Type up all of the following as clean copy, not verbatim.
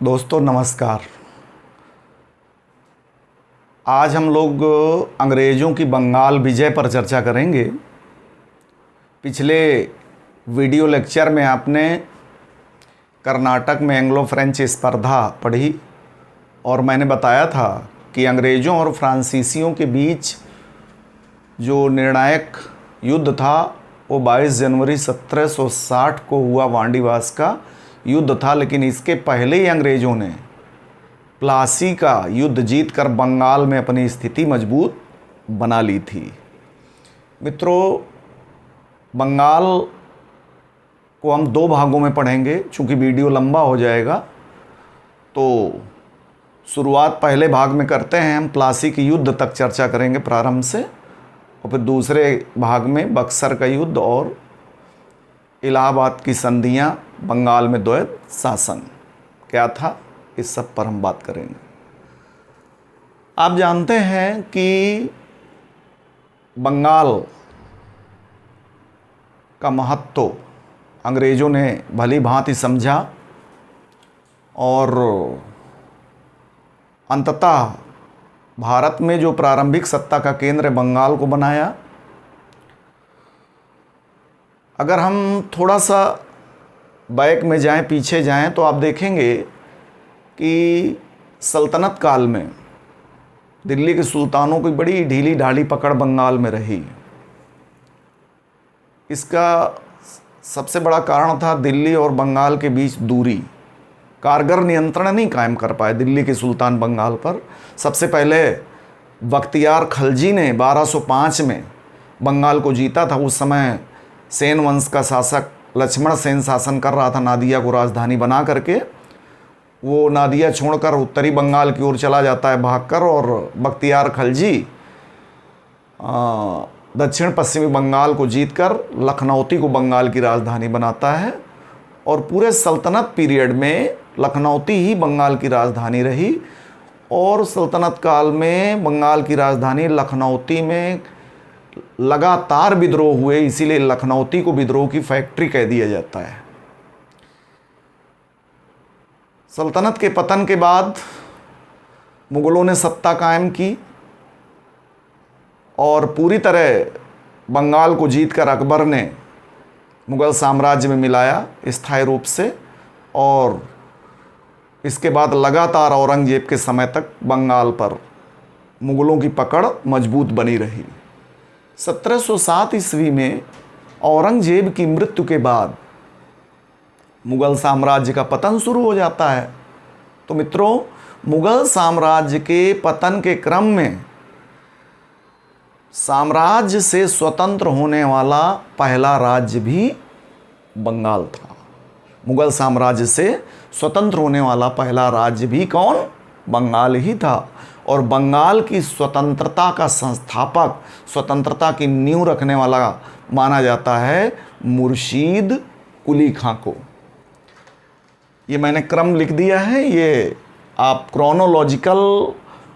दोस्तों नमस्कार। आज हम लोग अंग्रेज़ों की बंगाल विजय पर चर्चा करेंगे। पिछले वीडियो लेक्चर में आपने कर्नाटक में एंग्लो फ्रेंच स्पर्धा पढ़ी और मैंने बताया था कि अंग्रेज़ों और फ्रांसीसियों के बीच जो निर्णायक युद्ध था वो 22 जनवरी 1760 को हुआ वांडीवास का युद्ध था। लेकिन इसके पहले ही अंग्रेज़ों ने प्लासी का युद्ध जीतकर बंगाल में अपनी स्थिति मजबूत बना ली थी। मित्रों, बंगाल को हम दो भागों में पढ़ेंगे। चूँकि वीडियो लंबा हो जाएगा तो शुरुआत पहले भाग में करते हैं। हम प्लासी के युद्ध तक चर्चा करेंगे प्रारंभ से, और फिर दूसरे भाग में बक्सर का युद्ध और इलाहाबाद की संधियां, बंगाल में द्वैत शासन क्या था, इस सब पर हम बात करेंगे। आप जानते हैं कि बंगाल का महत्व अंग्रेज़ों ने भली भांति समझा और अंततः भारत में जो प्रारंभिक सत्ता का केंद्र बंगाल को बनाया। अगर हम थोड़ा सा बैक में जाएं, पीछे जाएं, तो आप देखेंगे कि सल्तनत काल में दिल्ली के सुल्तानों की बड़ी ढीली ढाली पकड़ बंगाल में रही। इसका सबसे बड़ा कारण था दिल्ली और बंगाल के बीच दूरी। कारगर नियंत्रण नहीं कायम कर पाए दिल्ली के सुल्तान बंगाल पर। सबसे पहले बख्तियार खलजी ने 1205 में बंगाल को जीता था। उस समय सेन वंश का शासक लक्ष्मण सेन शासन कर रहा था नादिया को राजधानी बना करके। वो नादिया छोड़कर उत्तरी बंगाल की ओर चला जाता है भागकर, और बख्तियार खलजी दक्षिण पश्चिमी बंगाल को जीतकर लखनौती को बंगाल की राजधानी बनाता है। और पूरे सल्तनत पीरियड में लखनौती ही बंगाल की राजधानी रही। और सल्तनत काल में बंगाल की राजधानी लखनौती में लगातार विद्रोह हुए, इसीलिए लखनौती को विद्रोह की फैक्ट्री कह दिया जाता है। सल्तनत के पतन के बाद मुगलों ने सत्ता कायम की और पूरी तरह बंगाल को जीतकर अकबर ने मुगल साम्राज्य में मिलाया स्थायी रूप से। और इसके बाद लगातार औरंगजेब के समय तक बंगाल पर मुगलों की पकड़ मजबूत बनी रही। 1707 ईस्वी में औरंगजेब की मृत्यु के बाद मुगल साम्राज्य का पतन शुरू हो जाता है। तो मित्रों, मुगल साम्राज्य के पतन के क्रम में साम्राज्य से स्वतंत्र होने वाला पहला राज्य भी बंगाल था। मुगल साम्राज्य से स्वतंत्र होने वाला पहला राज्य भी कौन? बंगाल ही था। और बंगाल की स्वतंत्रता का संस्थापक, स्वतंत्रता की नींव रखने वाला माना जाता है मुर्शीद कुली खां को। ये मैंने क्रम लिख दिया है। ये आप क्रोनोलॉजिकल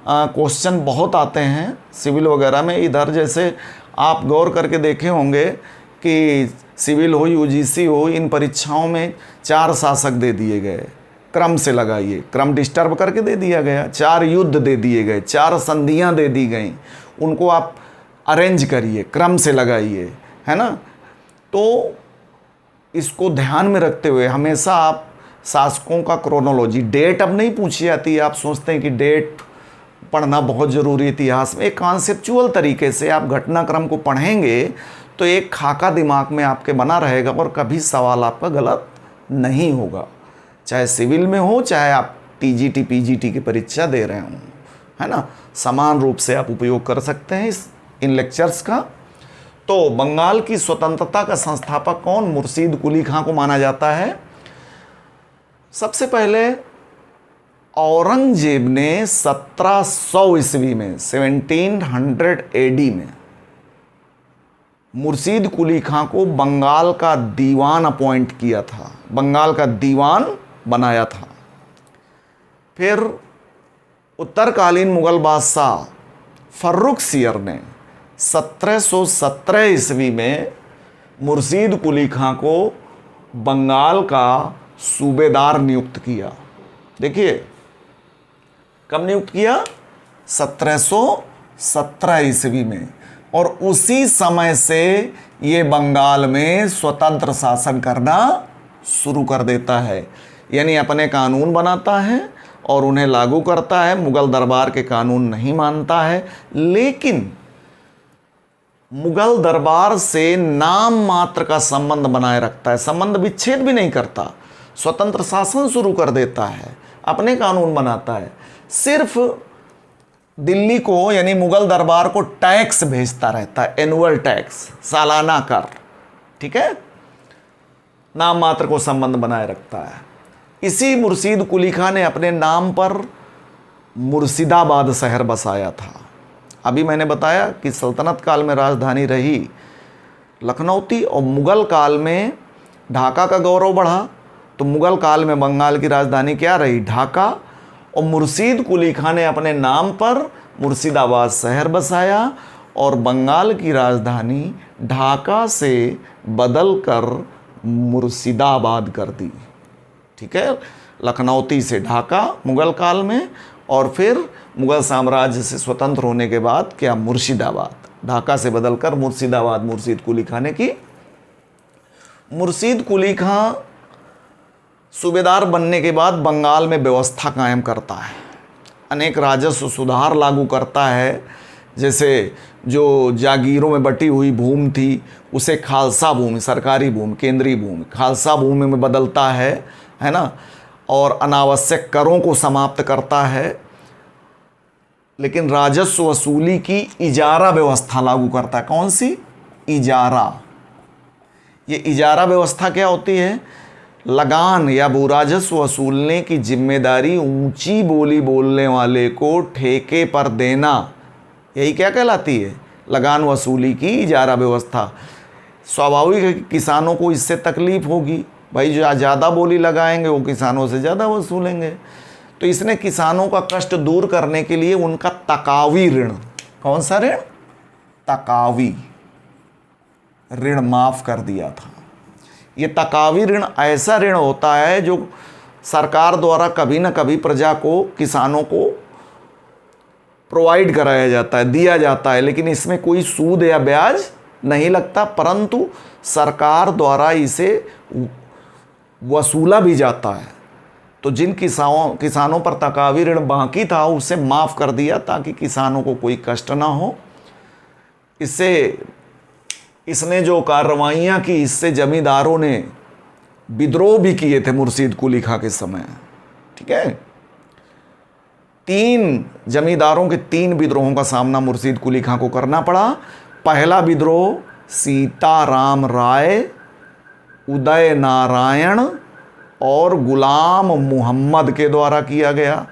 क्वेश्चन बहुत आते हैं सिविल वगैरह में। इधर जैसे आप गौर करके देखे होंगे कि सिविल हो, यूजीसी हो, इन परीक्षाओं में 4 शासक दे दिए गए। क्रम से लगाइए, क्रम डिस्टर्ब करके दे दिया गया। 4 युद्ध दे दिए गए, 4 संधियां दे दी गई, उनको आप अरेंज करिए, क्रम से लगाइए, है ना। तो इसको ध्यान में रखते हुए हमेशा आप शासकों का क्रोनोलॉजी, डेट अब नहीं पूछी जाती है। आप सोचते हैं कि डेट पढ़ना बहुत ज़रूरी इतिहास में। एक कॉन्सेप्चुअल तरीके से आप घटनाक्रम को पढ़ेंगे तो एक खाका दिमाग में आपके बना रहेगा और कभी सवाल आपका गलत नहीं होगा। चाहे सिविल में हो, चाहे आप टीजीटी पीजीटी की परीक्षा दे रहे हों, है ना, समान रूप से आप उपयोग कर सकते हैं इन लेक्चर्स का। तो बंगाल की स्वतंत्रता का संस्थापक कौन? मुर्शीद कुली खां को माना जाता है। सबसे पहले औरंगजेब ने 1700 ईस्वी में 1700 एडी में मुर्शीद कुली खां को बंगाल का दीवान अपॉइंट किया था, बंगाल का दीवान बनाया था। फिर उत्तरकालीन मुगल बादशाह फर्रुखसियर ने 1717 ईस्वी में मुर्शीद कुली खां को बंगाल का सूबेदार नियुक्त किया। देखिए कब नियुक्त किया, 1717 ईस्वी में, और उसी समय से ये बंगाल में स्वतंत्र शासन करना शुरू कर देता है, यानी अपने कानून बनाता है और उन्हें लागू करता है। मुगल दरबार के कानून नहीं मानता है, लेकिन मुगल दरबार से नाम मात्र का संबंध बनाए रखता है, संबंध विच्छेद भी नहीं करता, स्वतंत्र शासन शुरू कर देता है, अपने कानून बनाता है। सिर्फ दिल्ली को यानी मुगल दरबार को टैक्स भेजता रहता है, एनुअल टैक्स, सालाना कर, ठीक है, नाम मात्र को संबंध बनाए रखता है। इसी मुर्शीद कुली खां ने अपने नाम पर मुर्शिदाबाद शहर बसाया था। अभी मैंने बताया कि सल्तनत काल में राजधानी रही लखनऊ थी, और मुगल काल में ढाका का गौरव बढ़ा, तो मुगल काल में बंगाल की राजधानी क्या रही, ढाका, और मुर्शीद कुली खां ने अपने नाम पर मुर्शिदाबाद शहर बसाया और बंगाल की राजधानी ढाका से बदलकर मुर्शिदाबाद कर दी, ठीक है, लखनऊती से ढाका मुगल काल में, और फिर मुगल साम्राज्य से स्वतंत्र होने के बाद क्या, मुर्शिदाबाद, ढाका से बदलकर मुर्शिदाबाद मुर्शीद कुली खां ने की। मुर्शीद कुली खां सूबेदार बनने के बाद बंगाल में व्यवस्था कायम करता है, अनेक राजस्व सुधार लागू करता है, जैसे जो जागीरों में बटी हुई भूमि थी उसे खालसा भूमि, सरकारी भूमि, केंद्रीय भूमि, खालसा भूमि में बदलता है ना, और अनावश्यक करों को समाप्त करता है, लेकिन राजस्व वसूली की इजारा व्यवस्था लागू करता है। कौन सी, इजारा। ये इजारा व्यवस्था क्या होती है, लगान या भू राजस्व वसूलने की जिम्मेदारी ऊंची बोली बोलने वाले को ठेके पर देना, यही क्या कहलाती है, लगान वसूली की इजारा व्यवस्था। स्वाभाविक है कि किसानों को इससे तकलीफ होगी, भाई जो ज़्यादा बोली लगाएंगे वो किसानों से ज़्यादा वसूलेंगे, तो इसने किसानों का कष्ट दूर करने के लिए उनका तकावी ऋण, कौन सा ऋण, तकावी ऋण माफ़ कर दिया था। ये तकावी ऋण ऐसा ऋण होता है जो सरकार द्वारा कभी ना कभी प्रजा को, किसानों को प्रोवाइड कराया जाता है, दिया जाता है, लेकिन इसमें कोई सूद या ब्याज नहीं लगता, परंतु सरकार द्वारा इसे वसूला भी जाता है। तो जिन किसानों पर तकावी ऋण बाकी था उसे माफ़ कर दिया ताकि किसानों को कोई कष्ट ना हो। इसने जो कार्रवाइयाँ की, इससे जमींदारों ने विद्रोह भी किए थे मुर्शीद कुली खां के समय, ठीक है। 3 जमींदारों के 3 विद्रोहों का सामना मुर्शीद कुली खां को करना पड़ा। पहला विद्रोह सीताराम राय, उदय नारायण और गुलाम मुहम्मद के द्वारा किया गया।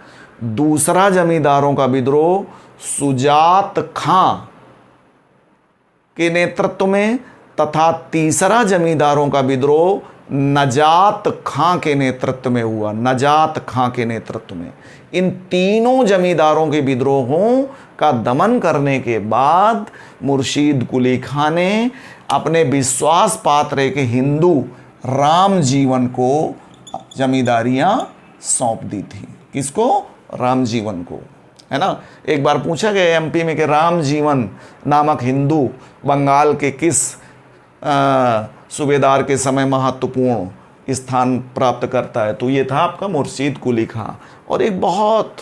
दूसरा जमींदारों का विद्रोह सुजात खां के नेतृत्व में, तथा तीसरा जमींदारों का विद्रोह नजात खां के नेतृत्व में हुआ, नजात खां के नेतृत्व में। इन तीनों जमींदारों के विद्रोहों का दमन करने के बाद मुर्शीद कुली खां ने अपने विश्वास पात्र के हिंदू राम जीवन को जमींदारियां सौंप दी थी। किसको, राम जीवन को, है ना। एक बार पूछा गया एमपी में कि राम जीवन नामक हिंदू बंगाल के किस सूबेदार के समय महत्वपूर्ण स्थान प्राप्त करता है, तो ये था आपका मुर्शीद कुली खां। और एक बहुत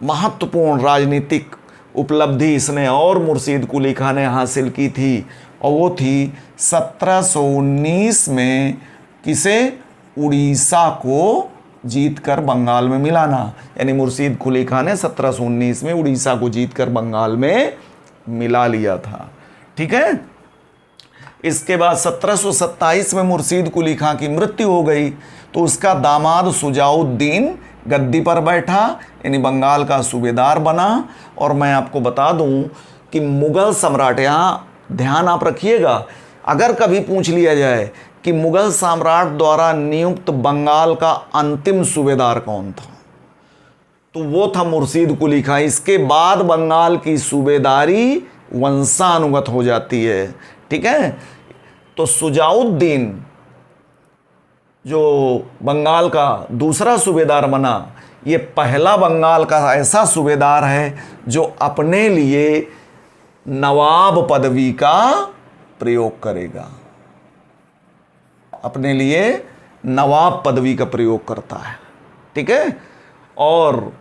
महत्वपूर्ण राजनीतिक उपलब्धि इसने और मुर्शीद कुली खां ने हासिल की थी, और वो थी 1719 में किसे, उड़ीसा को जीतकर बंगाल में मिलाना। यानी मुर्शीद कुली खां ने 1719 में उड़ीसा को जीतकर बंगाल में मिला लिया था, ठीक है। इसके बाद 1727 में मुर्शीद कुली खां की मृत्यु हो गई, तो उसका दामाद सुजाउद्दीन गद्दी पर बैठा, यानी बंगाल का सूबेदार बना। और मैं आपको बता दूं कि मुगल सम्राट, यहाँ ध्यान आप रखिएगा, अगर कभी पूछ लिया जाए कि मुगल सम्राट द्वारा नियुक्त बंगाल का अंतिम सूबेदार कौन था, तो वो था मुर्शीद कुली खां। इसके बाद बंगाल की सूबेदारी वंशानुगत हो जाती है, ठीक है। तो सुजाउद्दीन जो बंगाल का दूसरा सूबेदार बना, ये पहला बंगाल का ऐसा सूबेदार है जो अपने लिए नवाब पदवी का प्रयोग करेगा, अपने लिए नवाब पदवी का प्रयोग करता है। ठीक है। और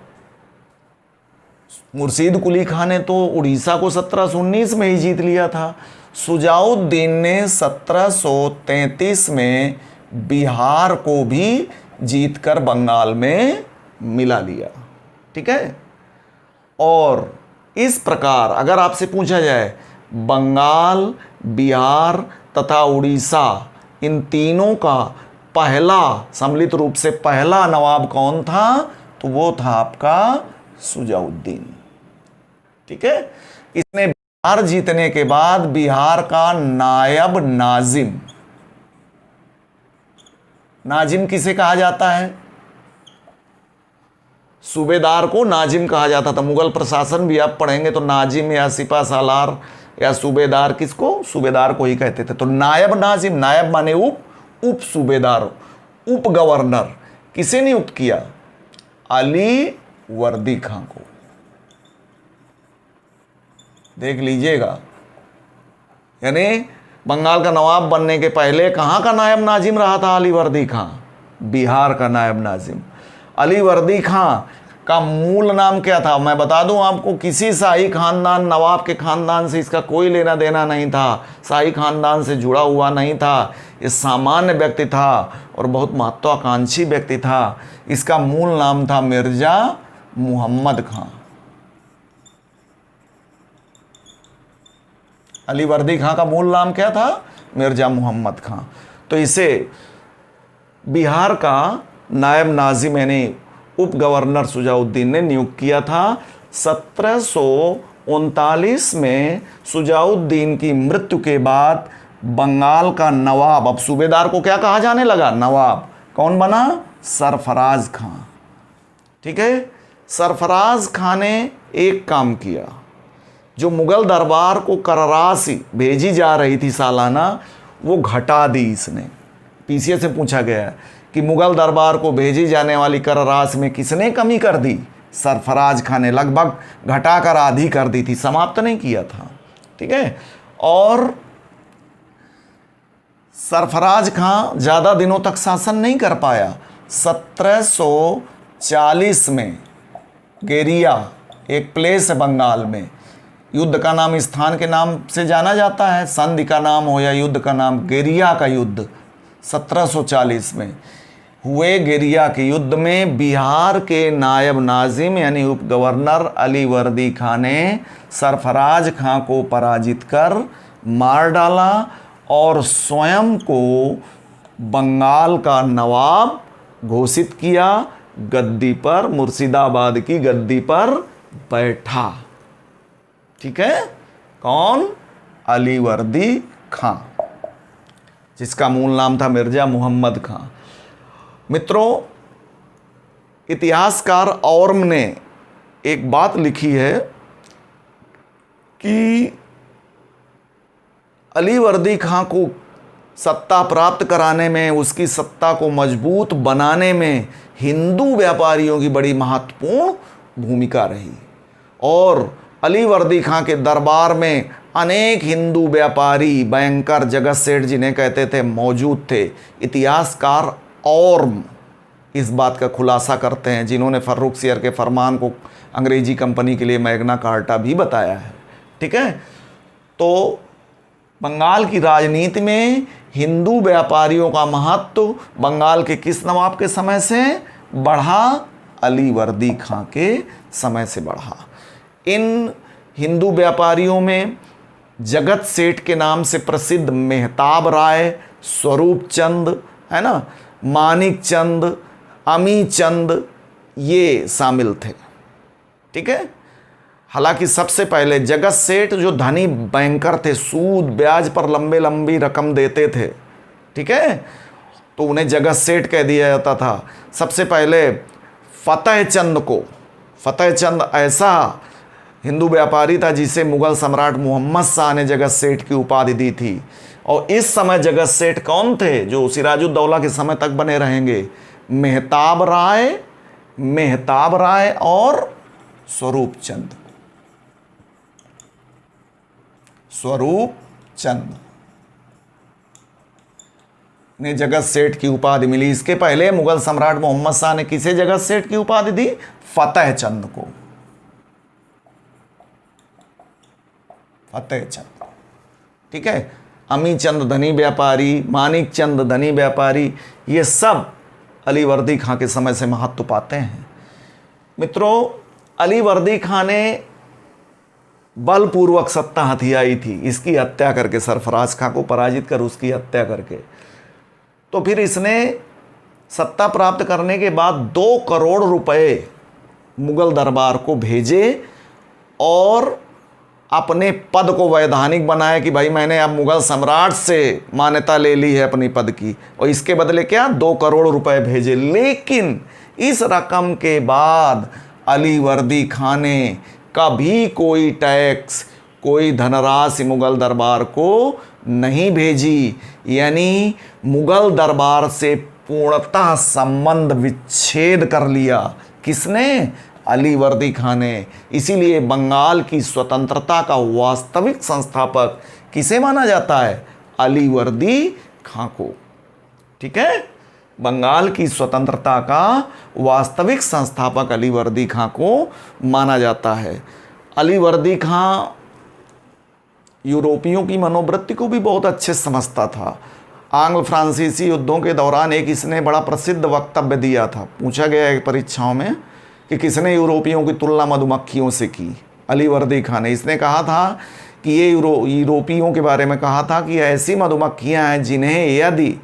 मुर्शीद कुली खां ने तो उड़ीसा को 1719 में ही जीत लिया था। शुजाउद्दीन ने 1733 में बिहार को भी जीतकर बंगाल में मिला लिया। ठीक है। और इस प्रकार अगर आपसे पूछा जाए बंगाल, बिहार तथा उड़ीसा, इन तीनों का पहला सम्मिलित रूप से पहला नवाब कौन था, तो वो था आपका शुजाउद्दीन। ठीक है। इसने बिहार जीतने के बाद बिहार का नायब नाजिम, नाजिम किसे कहा जाता है? सूबेदार को नाजिम कहा जाता था। मुगल प्रशासन भी आप पढ़ेंगे तो नाजिम या सिपा सालार या सूबेदार, किसको? सूबेदार को ही कहते थे। तो नायब नाजिम, नायब माने उप सूबेदार, उप गवर्नर, किसे नियुक्त किया? अली वर्दी खां को। देख लीजिएगा, यानी बंगाल का नवाब बनने के पहले कहां का नायब नाजिम रहा था अली वर्दी खां? बिहार का नायब नाजिम। अली वर्दी खां का मूल नाम क्या था? मैं बता दूं आपको, किसी शाही खानदान, नवाब के खानदान से इसका कोई लेना देना नहीं था, शाही खानदान से जुड़ा हुआ नहीं था। ये सामान्य व्यक्ति था और बहुत महत्वाकांक्षी व्यक्ति था। इसका मूल नाम था मिर्जा मुहम्मद खां। अली वर्दी खां का मूल नाम क्या था? मिर्जा मुहम्मद खां। तो इसे बिहार का नायब नाजिम यानी उप गवर्नर शुजाउद्दीन ने नियुक्त किया था। 1739 में शुजाउद्दीन की मृत्यु के बाद बंगाल का नवाब, अब सूबेदार को क्या कहा जाने लगा? नवाब। कौन बना? सरफराज खां। ठीक है। सरफराज खां ने एक काम किया, जो मुगल दरबार को करराशि भेजी जा रही थी सालाना, वो घटा दी इसने। पीसीएस से पूछा गया है कि मुगल दरबार को भेजी जाने वाली कर राशि में किसने कमी कर दी? सरफराज खां ने। लगभग घटाकर आधी कर दी थी, समाप्त नहीं किया था। ठीक है। और सरफराज खां ज़्यादा दिनों तक शासन नहीं कर पाया। 1740 में गेरिया, एक प्लेस है बंगाल में, युद्ध का नाम स्थान के नाम से जाना जाता है, संधि का नाम हो या युद्ध का नाम, गेरिया का युद्ध 1740 में हुए। गेरिया के युद्ध में बिहार के नायब नाजिम यानी उप गवर्नर अली वर्दी खां ने सरफराज खां को पराजित कर मार डाला और स्वयं को बंगाल का नवाब घोषित किया। गद्दी पर, मुर्शिदाबाद की गद्दी पर बैठा। ठीक है। कौन? अली वर्दी खां, जिसका मूल नाम था मिर्जा मुहम्मद खां। मित्रों, इतिहासकार औरम ने एक बात लिखी है कि अली वर्दी खां को सत्ता प्राप्त कराने में, उसकी सत्ता को मजबूत बनाने में हिंदू व्यापारियों की बड़ी महत्वपूर्ण भूमिका रही। और अली वर्दी खां के दरबार में अनेक हिंदू व्यापारी, बैंकर, जगत सेठ जिन्हें कहते थे, मौजूद थे। इतिहासकार और इस बात का खुलासा करते हैं, जिन्होंने फर्रुखसियर के फरमान को अंग्रेजी कंपनी के लिए मैग्ना कार्टा भी बताया है। ठीक है। तो बंगाल की राजनीति में हिंदू व्यापारियों का महत्व बंगाल के किस नवाब के समय से बढ़ा? अली वर्दी खां के समय से बढ़ा। इन हिंदू व्यापारियों में जगत सेठ के नाम से प्रसिद्ध मेहताब राय, स्वरूप चंद, है ना, मानिक चंद, अमी चंद, ये शामिल थे। ठीक है। हालांकि सबसे पहले जगत सेठ जो धनी बैंकर थे, सूद ब्याज पर लंबी रकम देते थे, ठीक है, तो उन्हें जगत सेठ कह दिया जाता था। सबसे पहले फतेह चंद को, फतेह चंद ऐसा हिंदू व्यापारी था जिसे मुगल सम्राट मोहम्मद शाह ने जगत सेठ की उपाधि दी थी। और इस समय जगत सेठ कौन थे जो सिराजुद्दौला के समय तक बने रहेंगे? मेहताब राय, मेहताब राय और स्वरूप चंद। स्वरूप चंद ने जगत सेठ की उपाधि मिली। इसके पहले मुगल सम्राट मोहम्मद शाह ने किसे जगत सेठ की उपाधि दी? फतेह चंद को। फतेह चंद, ठीक है। अमी चंद धनी व्यापारी, मानिक चंद धनी व्यापारी, ये सब अली वर्दी खां के समय से महत्व पाते हैं। मित्रों, अली वर्दी खां ने बलपूर्वक सत्ता हथियाई थी, इसकी हत्या करके, सरफराज खां को पराजित कर उसकी हत्या करके। तो फिर इसने सत्ता प्राप्त करने के बाद 2 करोड़ रुपए मुगल दरबार को भेजे और अपने पद को वैधानिक बनाया कि भाई मैंने अब मुगल सम्राट से मान्यता ले ली है अपनी पद की, और इसके बदले क्या 2 करोड़ रुपए भेजे। लेकिन इस रकम के बाद अली वर्दी खां ने कभी कोई टैक्स, कोई धनराशि मुगल दरबार को नहीं भेजी, यानी मुगल दरबार से पूर्णतः संबंध विच्छेद कर लिया। किसने? अली वर्दी खां ने। इसीलिए बंगाल की स्वतंत्रता का वास्तविक संस्थापक किसे माना जाता है? अली वर्दी खां को, ठीक है। बंगाल की स्वतंत्रता का वास्तविक संस्थापक अली वर्दी खां को माना जाता है। अली वर्दी खां यूरोपियों की मनोवृत्ति को भी बहुत अच्छे समझता था। आंग्ल फ्रांसीसी युद्धों के दौरान एक इसने बड़ा प्रसिद्ध वक्तव्य दिया था, पूछा गया है परीक्षाओं में कि किसने यूरोपियों की तुलना मधुमक्खियों से की? अली वर्दी खां ने। इसने कहा था कि ये यूरोपियों के बारे में कहा था कि ऐसी मधुमक्खियां हैं जिन्हें यदि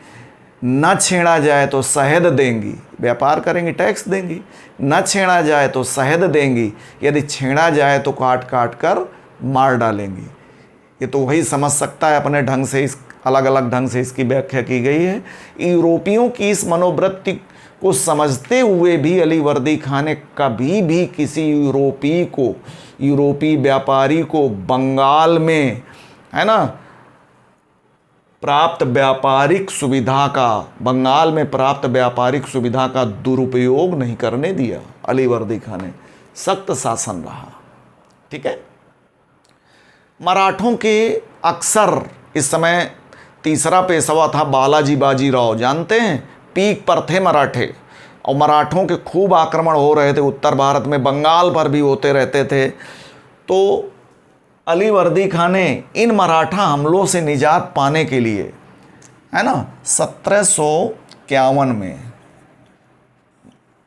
न छेड़ा जाए तो शहद देंगी, व्यापार करेंगी, टैक्स देंगी, न छेड़ा जाए तो शहद देंगी, यदि छेड़ा जाए तो काट काट कर मार डालेंगी। ये तो वही समझ सकता है अपने ढंग से, इस अलग अलग ढंग से इसकी व्याख्या की गई है। यूरोपियों की इस मनोवृत्ति को समझते हुए भी अली वर्दी खां ने कभी भी किसी यूरोपी व्यापारी को बंगाल में, है ना, प्राप्त व्यापारिक सुविधा का दुरुपयोग नहीं करने दिया। अली वर्दी खां ने सख्त शासन रहा, ठीक है। मराठों के अक्सर इस समय तीसरा पेशवा था बालाजी बाजीराव, जानते हैं, पीक पर थे मराठे, और मराठों के खूब आक्रमण हो रहे थे उत्तर भारत में, बंगाल पर भी होते रहते थे। तो अली वर्दी खां ने इन मराठा हमलों से निजात पाने के लिए, है ना, 1751 में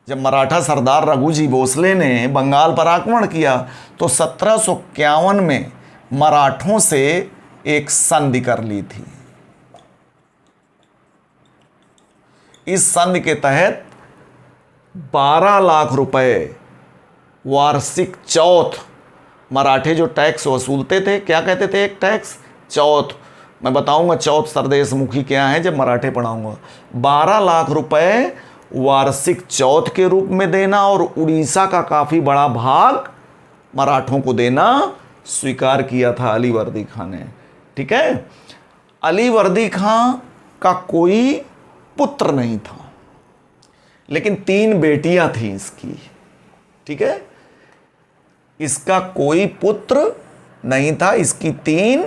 जब मराठा सरदार रघुजी भोसले ने बंगाल पर आक्रमण किया तो 1751 में मराठों से एक संधि कर ली थी। इस संधि के तहत 12 लाख रुपए वार्षिक चौथ, मराठे जो टैक्स वसूलते थे, क्या कहते थे एक टैक्स? चौथ। मैं बताऊंगा चौथ सरदेश मुखी क्या है जब मराठे पढ़ाऊंगा। 12 लाख रुपए वार्षिक चौथ के रूप में देना और उड़ीसा का काफ़ी बड़ा भाग मराठों को देना स्वीकार किया था अली वर्दी खां ने, ठीक है। अली वर्दी खां का कोई पुत्र नहीं था, लेकिन 3 बेटियां थीं इसकी, ठीक है। इसका कोई पुत्र नहीं था, इसकी 3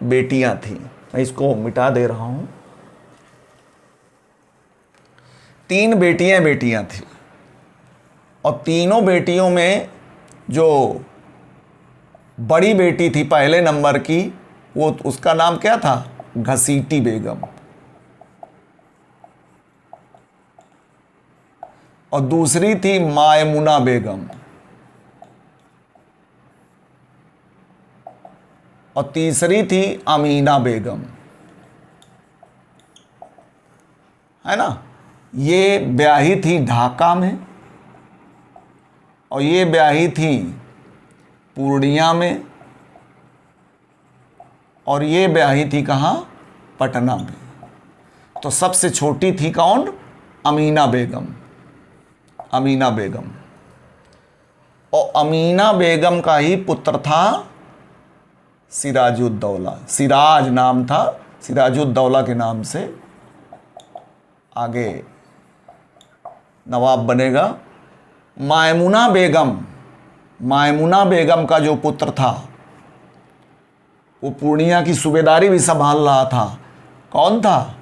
बेटियां थीं। मैं इसको मिटा दे रहा हूं। 3 बेटियां थीं, और तीनों बेटियों में जो बड़ी बेटी थी पहले नंबर की, वो उसका नाम क्या था? घसीटी बेगम। और दूसरी थी मायमुना बेगम, और तीसरी थी अमीना बेगम, है ना। ये ब्याही थी ढाका में, और ये ब्याही थी पूर्णिया में, और ये ब्याही थी कहाँ? पटना में। तो सबसे छोटी थी कौन? अमीना बेगम। अमीना बेगम, और अमीना बेगम का ही पुत्र था सिराजुद्दौला। सिराज नाम था, सिराजुद्दौला के नाम से आगे नवाब बनेगा मायमुना बेगम का जो पुत्र था, वो पूर्णिया की सूबेदारी भी संभाल रहा था। कौन था?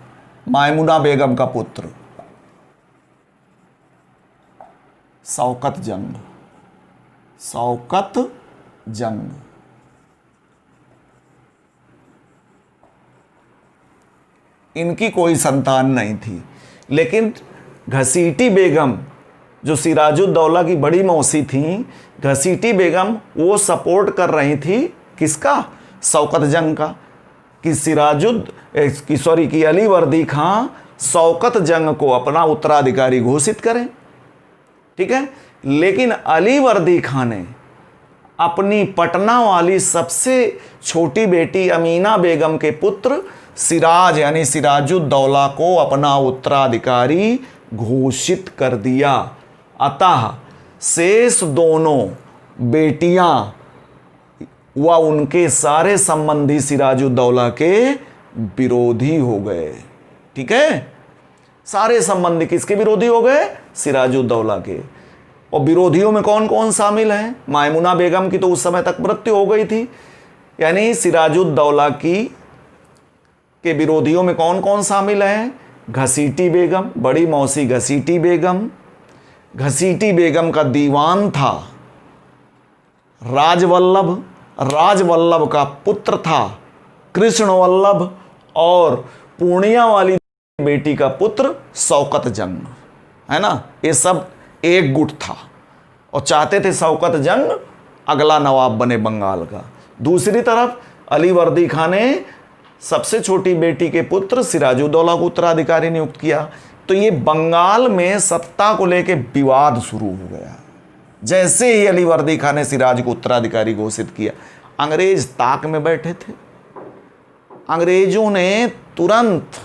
मायमुना बेगम का पुत्र शौकत जंग। इनकी कोई संतान नहीं थी, लेकिन घसीटी बेगम जो सिराजुद्दौला की बड़ी मौसी थी, घसीटी बेगम वो सपोर्ट कर रही थी किसका? शौकत जंग का, कि अली वर्दी खां शौकत जंग को अपना उत्तराधिकारी घोषित करें। ठीक है, लेकिन अली वर्दी खां ने अपनी पटना वाली सबसे छोटी बेटी अमीना बेगम के पुत्र सिराज यानी सिराजुद्दौला को अपना उत्तराधिकारी घोषित कर दिया। अतः शेष दोनों बेटियां व उनके सारे संबंधी सिराजुद्दौला के विरोधी हो गए। ठीक है, सारे संबंधी किसके विरोधी हो गए? सिराजुद्दौला के। और विरोधियों में कौन कौन शामिल हैं? मायमुना बेगम की तो उस समय तक मृत्यु हो गई थी, यानी सिराजुद्दौला के विरोधियों में कौन कौन शामिल हैं? घसीटी बेगम, बड़ी मौसी घसीटी बेगम। घसीटी बेगम का दीवान था राजवल्लभ का पुत्र था कृष्णवल्लभ, और पूर्णिया वाली बेटी का पुत्र शौकत जंग, है ना। ये सब एक गुट था और चाहते थे शौकत जंग अगला नवाब बने बंगाल का। दूसरी तरफ अली वर्दी खां ने सबसे छोटी बेटी के पुत्र सिराजुद्दौला को उत्तराधिकारी नियुक्त किया। तो ये बंगाल में सत्ता को लेकर विवाद शुरू हो गया। जैसे ही अली वर्दी खां ने सिराज को उत्तराधिकारी घोषित किया, अंग्रेज ताक में बैठे थे। अंग्रेजों ने तुरंत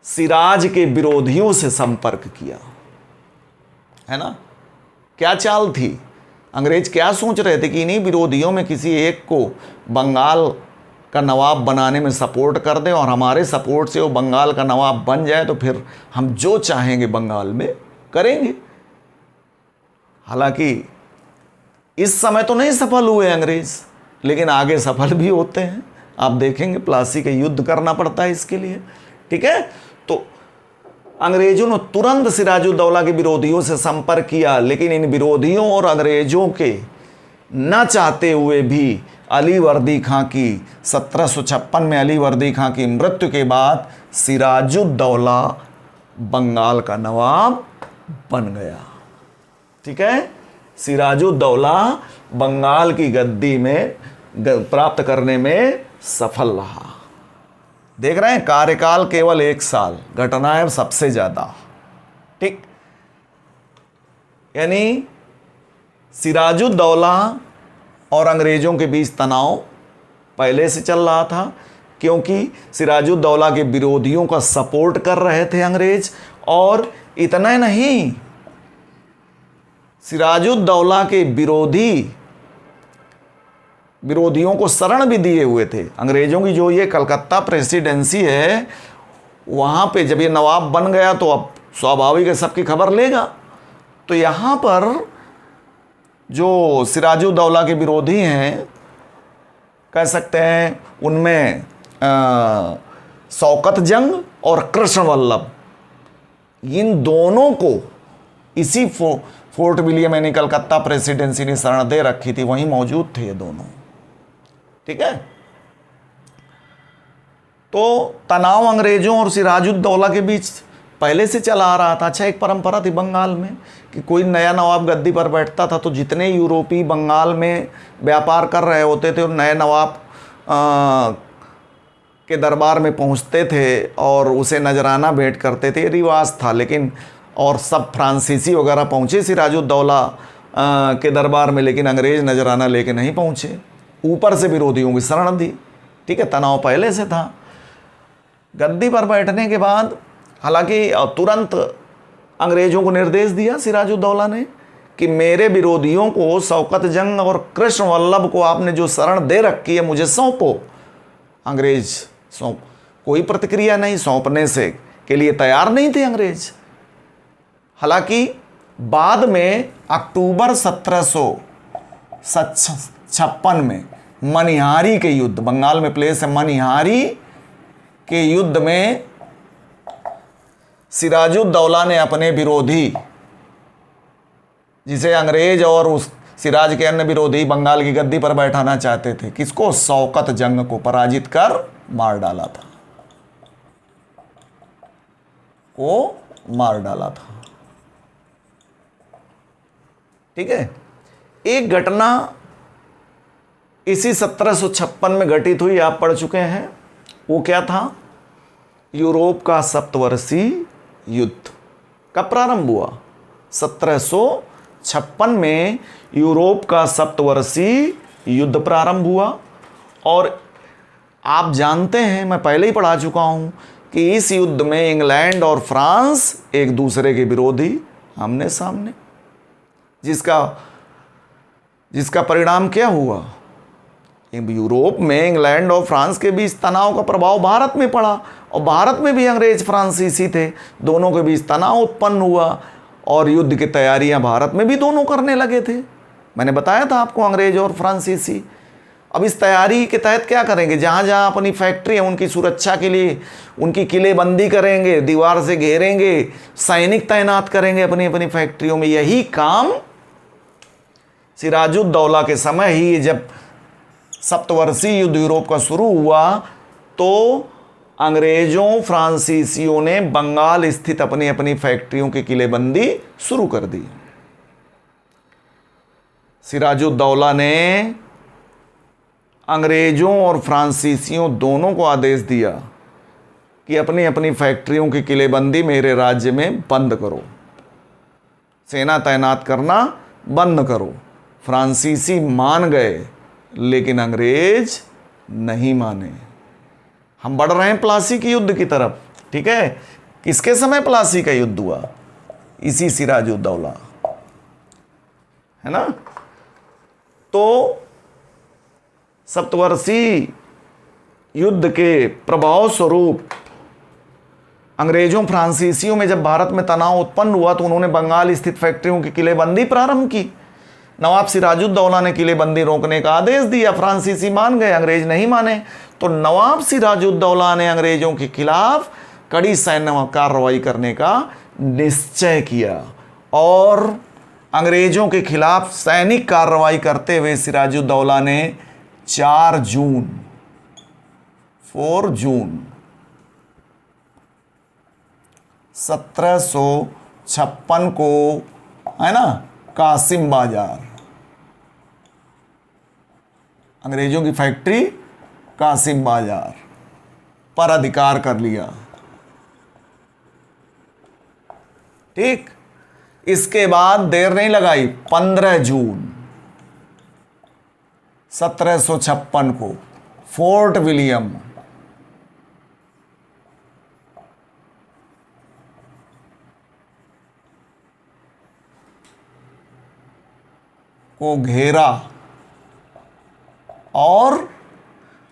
सिराज के विरोधियों से संपर्क किया, है ना। क्या चाल थी? अंग्रेज क्या सोच रहे थे कि इन्हीं विरोधियों में किसी एक को बंगाल का नवाब बनाने में सपोर्ट कर दें और हमारे सपोर्ट से वो बंगाल का नवाब बन जाए, तो फिर हम जो चाहेंगे बंगाल में करेंगे। हालांकि इस समय तो नहीं सफल हुए अंग्रेज, लेकिन आगे सफल भी होते हैं। आप देखेंगे प्लासी का युद्ध करना पड़ता है इसके लिए। ठीक है, तो अंग्रेजों ने तुरंत सिराजुद्दौला के विरोधियों से संपर्क किया, लेकिन इन विरोधियों और अंग्रेजों के न चाहते हुए भी अली वर्दी खां की 1756 में अली वर्दी खां की मृत्यु के बाद सिराजुद्दौला बंगाल का नवाब बन गया। ठीक है, सिराजुद्दौला बंगाल की गद्दी में प्राप्त करने में सफल रहा। देख रहे हैं, कार्यकाल केवल 1 साल, घटनाएं सबसे ज्यादा। ठीक, यानी सिराजुद्दौला और अंग्रेजों के बीच तनाव पहले से चल रहा था, क्योंकि सिराजुद्दौला के विरोधियों का सपोर्ट कर रहे थे अंग्रेज। और इतना नहीं, सिराजुद्दौला के विरोधियों को शरण भी दिए हुए थे। अंग्रेजों की जो ये कलकत्ता प्रेसिडेंसी है, वहाँ पे जब ये नवाब बन गया तो अब स्वाभाविक है सबकी खबर लेगा। तो यहाँ पर जो सिराजुद्दौला के विरोधी हैं, कह सकते हैं उनमें शौकत जंग और कृष्णवल्लभ, इन दोनों को इसी फोर्ट विलियम यानी कलकत्ता प्रेसिडेंसी ने शरण दे रखी थी, वहीं मौजूद थे ये दोनों। ठीक है, तो तनाव अंग्रेजों और सिराजुद्दौला के बीच पहले से चला आ रहा था। अच्छा, एक परंपरा थी बंगाल में कि कोई नया नवाब गद्दी पर बैठता था तो जितने यूरोपी बंगाल में व्यापार कर रहे होते थे, नए नवाब के दरबार में पहुंचते थे और उसे नजराना भेंट करते थे। रिवाज था, लेकिन और सब फ्रांसीसी वगैरह पहुँचे सिराजुद्दौला के दरबार में, लेकिन अंग्रेज नजराना लेके नहीं पहुँचे। ऊपर से विरोधियों की शरण दी। ठीक है, तनाव पहले से था। गद्दी पर बैठने के बाद हालांकि तुरंत अंग्रेजों को निर्देश दिया सिराजुद्दौला ने कि मेरे विरोधियों को शौकत जंग और कृष्णवल्लभ को आपने जो शरण दे रखी है मुझे सौंपो। अंग्रेज कोई प्रतिक्रिया नहीं, सौंपने से के लिए तैयार नहीं थे अंग्रेज। हालांकि बाद में अक्टूबर 1756 में मनिहारी के युद्ध, बंगाल में प्लेस है मनिहारी के युद्ध में सिराजुद्दौला ने अपने विरोधी, जिसे अंग्रेज और उस सिराज के अन्य विरोधी बंगाल की गद्दी पर बैठाना चाहते थे, किसको, शौकत जंग को पराजित कर मार डाला था, ठीक है। एक घटना इसी 1756 में घटित हुई, आप पढ़ चुके हैं। वो क्या था? यूरोप का सप्तवर्षीय युद्ध कब प्रारंभ हुआ? 1756 में यूरोप का सप्तवर्षीय युद्ध प्रारंभ हुआ। और आप जानते हैं, मैं पहले ही पढ़ा चुका हूं कि इस युद्ध में इंग्लैंड और फ्रांस एक दूसरे के विरोधी, आमने सामने, जिसका परिणाम क्या हुआ? यूरोप में इंग्लैंड और फ्रांस के बीच तनाव का प्रभाव भारत में पड़ा, और भारत में भी अंग्रेज फ्रांसीसी थे, दोनों के बीच तनाव उत्पन्न हुआ, और युद्ध की तैयारियां भारत में भी दोनों करने लगे थे। मैंने बताया था आपको, अंग्रेज और फ्रांसीसी। अब इस तैयारी के तहत क्या करेंगे? जहाँ जहाँ अपनी फैक्ट्री है उनकी सुरक्षा के लिए उनकी किलेबंदी करेंगे, दीवार से घेरेंगे, सैनिक तैनात करेंगे अपनी अपनी फैक्ट्रियों में। यही काम सिराजुद्दौला के समय ही, जब सप्तवर्षीय युद्ध यूरोप का शुरू हुआ, तो अंग्रेजों फ्रांसीसियों ने बंगाल स्थित अपनी अपनी फैक्ट्रियों की किलेबंदी शुरू कर दी। सिराजुद्दौला ने अंग्रेजों और फ्रांसीसियों दोनों को आदेश दिया कि अपनी अपनी फैक्ट्रियों की किलेबंदी मेरे राज्य में बंद करो, सेना तैनात करना बंद करो। फ्रांसीसी मान गए, लेकिन अंग्रेज नहीं माने। हम बढ़ रहे हैं प्लासी के युद्ध की तरफ, ठीक है। किसके समय प्लासी का युद्ध हुआ? इसी सिराजुद्दौला, है ना। तो सप्तवर्षीय युद्ध के प्रभाव स्वरूप अंग्रेजों फ्रांसीसियों में जब भारत में तनाव उत्पन्न हुआ, तो उन्होंने बंगाल स्थित फैक्ट्रियों की किलेबंदी प्रारंभ की। नवाब सिराजुद्दौला ने किलेबंदी रोकने का आदेश दिया, फ्रांसीसी मान गए, अंग्रेज नहीं माने। तो नवाब सिराजुद्दौला ने अंग्रेजों के खिलाफ कड़ी सैन्य कार्रवाई करने का निश्चय किया, और अंग्रेजों के खिलाफ सैनिक कार्रवाई करते हुए सिराजुद्दौला ने 4 जून 1756 को, है ना, कासिम बाजार, अंग्रेजों की फैक्ट्री कासिम बाजार पर अधिकार कर लिया, ठीक। इसके बाद देर नहीं लगाई, 15 जून 1756 को फोर्ट विलियम को घेरा, और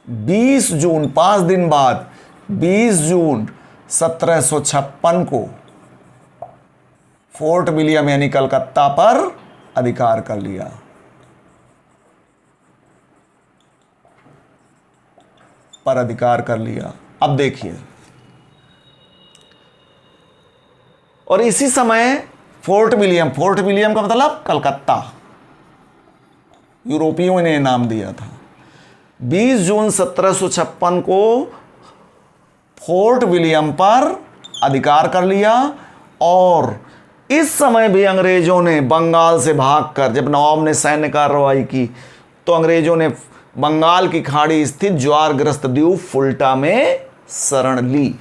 20 जून, 5 दिन बाद 20 जून 1756 को फोर्ट विलियम यानी कलकत्ता पर अधिकार कर लिया। अब देखिए, और इसी समय फोर्ट विलियम का मतलब कलकत्ता, यूरोपियों ने नाम दिया था। 20 जून 1756 को फोर्ट विलियम पर अधिकार कर लिया, और इस समय भी अंग्रेजों ने बंगाल से भागकर, जब नवाब ने सैन्य कार्रवाई की, तो अंग्रेजों ने बंगाल की खाड़ी स्थित ज्वारग्रस्त द्वीप फुल्टा में शरण ली,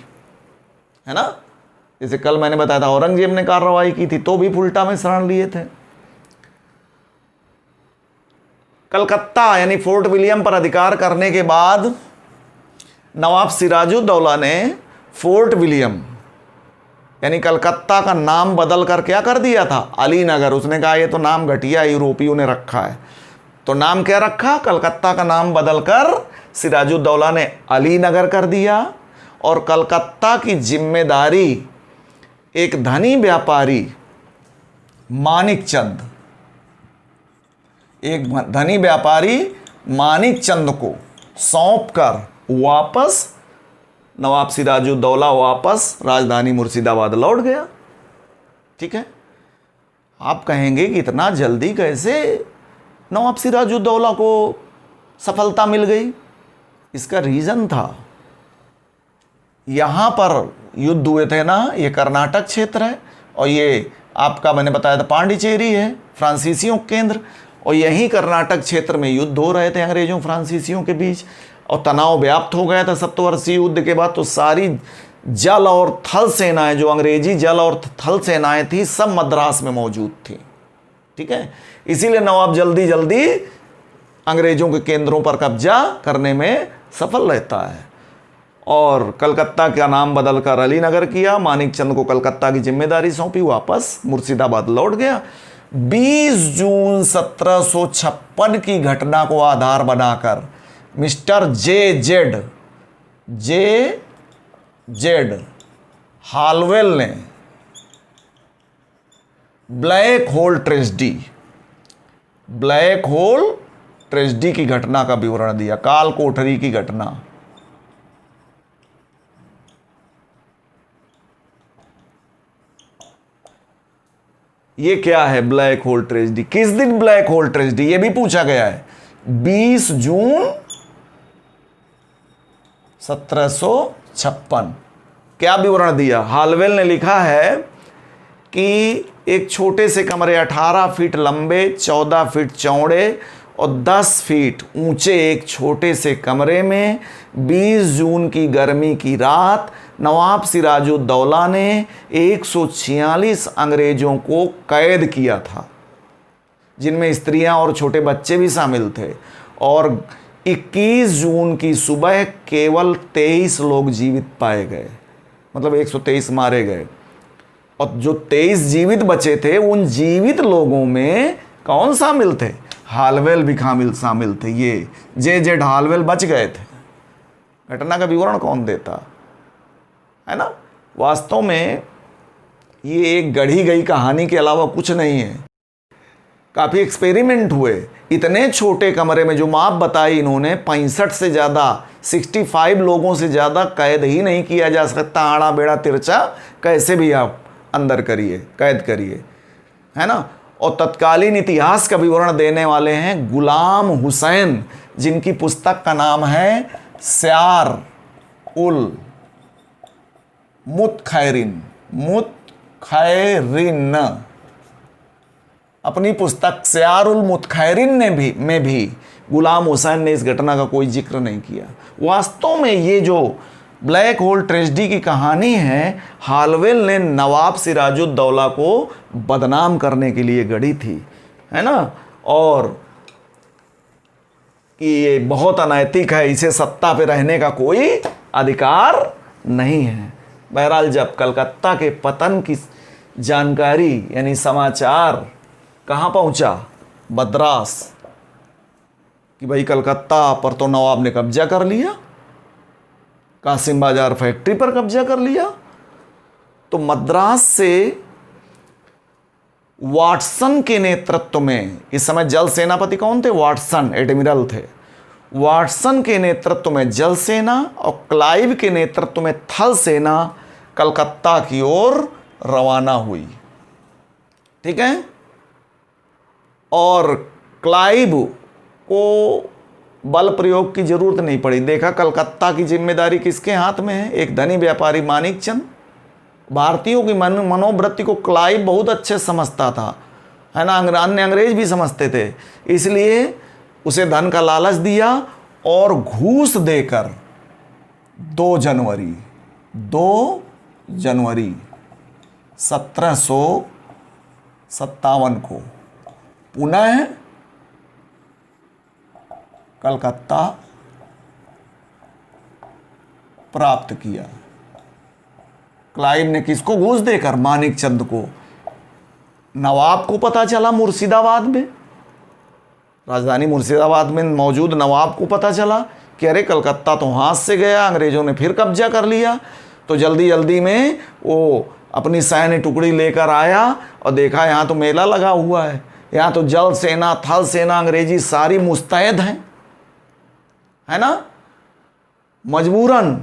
है ना। जैसे कल मैंने बताया था, औरंगजेब ने कार्रवाई की थी तो भी फुल्टा में शरण लिए थे। कलकत्ता यानी फोर्ट विलियम पर अधिकार करने के बाद नवाब सिराजुद्दौला ने फोर्ट विलियम यानी कलकत्ता का नाम बदल कर क्या कर दिया था? अलीनगर। उसने कहा ये तो नाम घटिया यूरोपियों ने रखा है, तो नाम क्या रखा? कलकत्ता का नाम बदलकर सिराजुद्दौला ने अलीनगर कर दिया, और कलकत्ता की जिम्मेदारी एक धनी व्यापारी मानिकचंद, एक धनी व्यापारी मानिकचंद को सौंपकर वापस नवाब सिराजुद्दौला वापस राजधानी मुर्शिदाबाद लौट गया। ठीक है, आप कहेंगे कि इतना जल्दी कैसे नवाब सिराजुद्दौला को सफलता मिल गई? इसका रीज़न था, यहाँ पर युद्ध हुए थे ना, ये कर्नाटक क्षेत्र है और ये आपका मैंने बताया था पांडिचेरी है, फ्रांसीसियों के केंद्र, और यहीं कर्नाटक क्षेत्र में युद्ध हो रहे थे अंग्रेजों फ्रांसीसियों के बीच, और तनाव व्याप्त हो गया था सप्तवर्षीय युद्ध के बाद। तो सारी जल और थल सेनाएं, जो अंग्रेजी जल और थल सेनाएं थी, सब मद्रास में मौजूद थी। ठीक है, इसीलिए नवाब जल्दी जल्दी अंग्रेजों के केंद्रों पर कब्जा करने में सफल रहता है, और कलकत्ता का नाम बदलकर अलीनगर किया। मानिकचंद को कलकत्ता की जिम्मेदारी सौंपी, वापस मुर्शिदाबाद लौट गया। 20 जून 1756 की घटना को आधार बनाकर मिस्टर जे जेड हालवेल ने ब्लैक होल ट्रेजेडी की घटना का विवरण दिया, काल कोठरी की घटना। ये क्या है ब्लैक होल ट्रेजेडी? किस दिन ब्लैक होल ट्रेजेडी, ये भी पूछा गया है। 20 जून 1756। क्या विवरण दिया? हालवेल ने लिखा है कि एक छोटे से कमरे 18 फीट लंबे, 14 फीट चौड़े और 10 फीट ऊंचे एक छोटे से कमरे में 20 जून की गर्मी की रात नवाब सिराजुद्दौला ने 146 अंग्रेजों को कैद किया था, जिनमें स्त्रियां और छोटे बच्चे भी शामिल थे, और 21 जून की सुबह केवल 23 लोग जीवित पाए गए, मतलब 123 मारे गए, और जो 23 जीवित बचे थे उन जीवित लोगों में कौन शामिल थे? हालवेल भी शामिल थे। ये जेड हालवेल बच गए थे। घटना का विवरण कौन देता है ना? वास्तव में ये एक गढ़ी गई कहानी के अलावा कुछ नहीं है। काफ़ी एक्सपेरिमेंट हुए। इतने छोटे कमरे में जो माप बताई इन्होंने, 65 से ज़्यादा 65 लोगों से ज़्यादा कैद ही नहीं किया जा सकता। आड़ा बेड़ा तिरछा कैसे भी आप अंदर करिए, कैद करिए, है ना। और तत्कालीन इतिहास का विवरण देने वाले हैं गुलाम हुसैन, जिनकी पुस्तक का नाम है स्यार उल मुतखैरिन। अपनी पुस्तक स्यार उल मुतखैरिन में भी गुलाम हुसैन ने इस घटना का कोई जिक्र नहीं किया। वास्तव में ये जो ब्लैक होल ट्रेजेडी की कहानी है, हालवेल ने नवाब सिराजुद्दौला को बदनाम करने के लिए गढ़ी थी, है ना, और कि ये बहुत अनैतिक है, इसे सत्ता पे रहने का कोई अधिकार नहीं है। बहरहाल जब कलकत्ता के पतन की जानकारी यानी समाचार कहाँ पहुँचा? मद्रास, कि भाई कलकत्ता पर तो नवाब ने कब्जा कर लिया, कासिम बाजार फैक्ट्री पर कब्जा कर लिया। तो मद्रास से वाटसन के नेतृत्व में, इस समय जल सेनापति कौन थे? वाटसन, एडमिरल थे। वाटसन के नेतृत्व में जल सेना और क्लाइव के नेतृत्व में थल सेना कलकत्ता की ओर रवाना हुई। ठीक है, और क्लाइव को बल प्रयोग की जरूरत नहीं पड़ी। देखा कलकत्ता की जिम्मेदारी किसके हाथ में है? एक धनी व्यापारी मानिकचंद। भारतीयों की मनोवृत्ति को क्लाइव बहुत अच्छे समझता था, है ना, अन्य अंग्रेज भी समझते थे, इसलिए उसे धन का लालच दिया और घूस देकर 2 जनवरी 1757 को पुनः कलकत्ता प्राप्त किया। क्लाइव ने किसको घूस देकर? मानिकचंद को। नवाब को पता चला मुर्शिदाबाद में, राजधानी मुर्शिदाबाद में मौजूद नवाब को पता चला कि अरे कलकत्ता तो हाथ से गया, अंग्रेजों ने फिर कब्जा कर लिया। तो जल्दी जल्दी में वो अपनी सैन्य टुकड़ी लेकर आया और देखा यहाँ तो मेला लगा हुआ है, यहाँ तो जल सेना थल सेना अंग्रेजी सारी मुस्तैद हैं, है ना। मजबूरन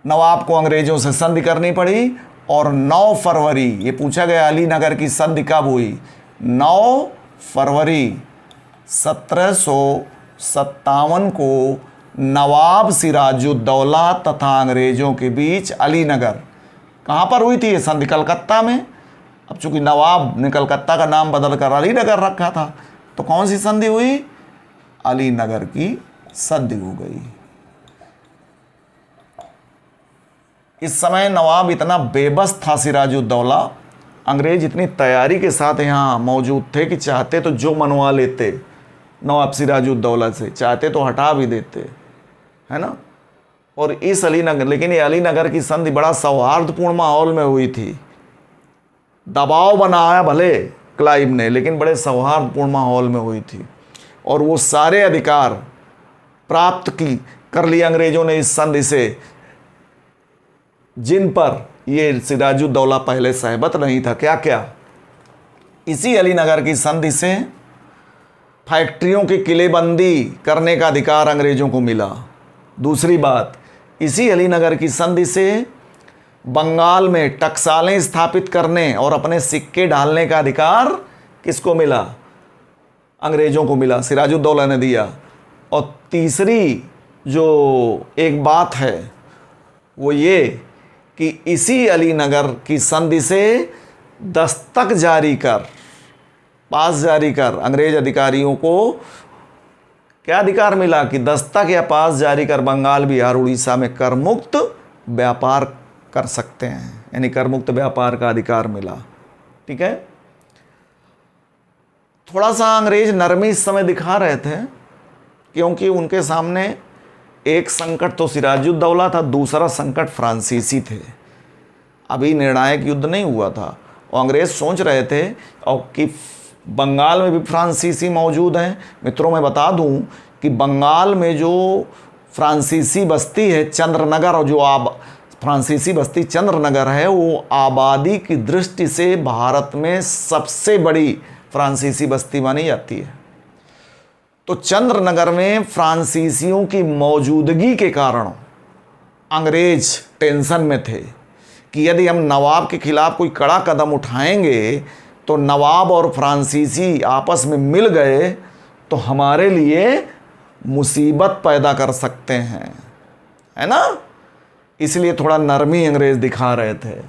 नवाब को अंग्रेजों से संधि करनी पड़ी और 9 फरवरी, ये पूछा गया अली नगर की संधि कब हुई, 9 फरवरी 1757 को नवाब सिराजुद्दौला तथा अंग्रेजों के बीच अली नगर, कहाँ पर हुई थी ये संधि, कलकत्ता में। अब चूंकि नवाब ने कलकत्ता का नाम बदल कर अली नगर रखा था, तो कौन सी संधि हुई, अली नगर की संधि हो गई। इस समय नवाब इतना बेबस था सिराजुद्दौला, अंग्रेज इतनी तैयारी के साथ यहाँ मौजूद थे कि चाहते तो जो मनवा लेते नवाब सिराजुद्दौला से, चाहते तो हटा भी देते, है ना। और इस अली नगर, लेकिन ये अली नगर की संधि बड़ा सौहार्दपूर्ण माहौल में हुई थी। दबाव बनाया भले क्लाइव ने, लेकिन बड़े सौहार्दपूर्ण माहौल में हुई थी और वो सारे अधिकार प्राप्त कर लिए अंग्रेजों ने इस संधि से, जिन पर ये सिराजुद्दौला पहले सहमत नहीं था। क्या क्या, इसी अली नगर की संधि से फैक्ट्रियों की किलेबंदी करने का अधिकार अंग्रेजों को मिला। दूसरी बात, इसी अली नगर की संधि से बंगाल में टकसालें स्थापित करने और अपने सिक्के डालने का अधिकार किसको मिला, अंग्रेजों को मिला, सिराजुद्दौला ने दिया। और तीसरी जो एक बात है वो ये कि इसी अली नगर की संधि से दस्तक जारी कर, पास जारी कर, अंग्रेज अधिकारियों को क्या अधिकार मिला कि दस्तक या पास जारी कर बंगाल बिहार उड़ीसा में कर मुक्त व्यापार कर सकते हैं, यानी कर मुक्त व्यापार का अधिकार मिला। ठीक है, थोड़ा सा अंग्रेज नरमी इस समय दिखा रहे थे, क्योंकि उनके सामने एक संकट तो सिराजुद्दौला था, दूसरा संकट फ्रांसीसी थे। अभी निर्णायक युद्ध नहीं हुआ था और अंग्रेज सोच रहे थे और कि बंगाल में भी फ्रांसीसी मौजूद हैं। मित्रों, मैं बता दूं कि बंगाल में जो फ्रांसीसी बस्ती है चंद्रनगर, और जो फ्रांसीसी बस्ती चंद्रनगर है, वो आबादी की दृष्टि से भारत में सबसे बड़ी फ्रांसीसी बस्ती मानी जाती है। तो चंद्रनगर में फ्रांसीसियों की मौजूदगी के कारण अंग्रेज टेंशन में थे कि यदि हम नवाब के खिलाफ कोई कड़ा कदम उठाएंगे तो नवाब और फ्रांसीसी आपस में मिल गए तो हमारे लिए मुसीबत पैदा कर सकते हैं, है ना। इसलिए थोड़ा नरमी अंग्रेज दिखा रहे थे।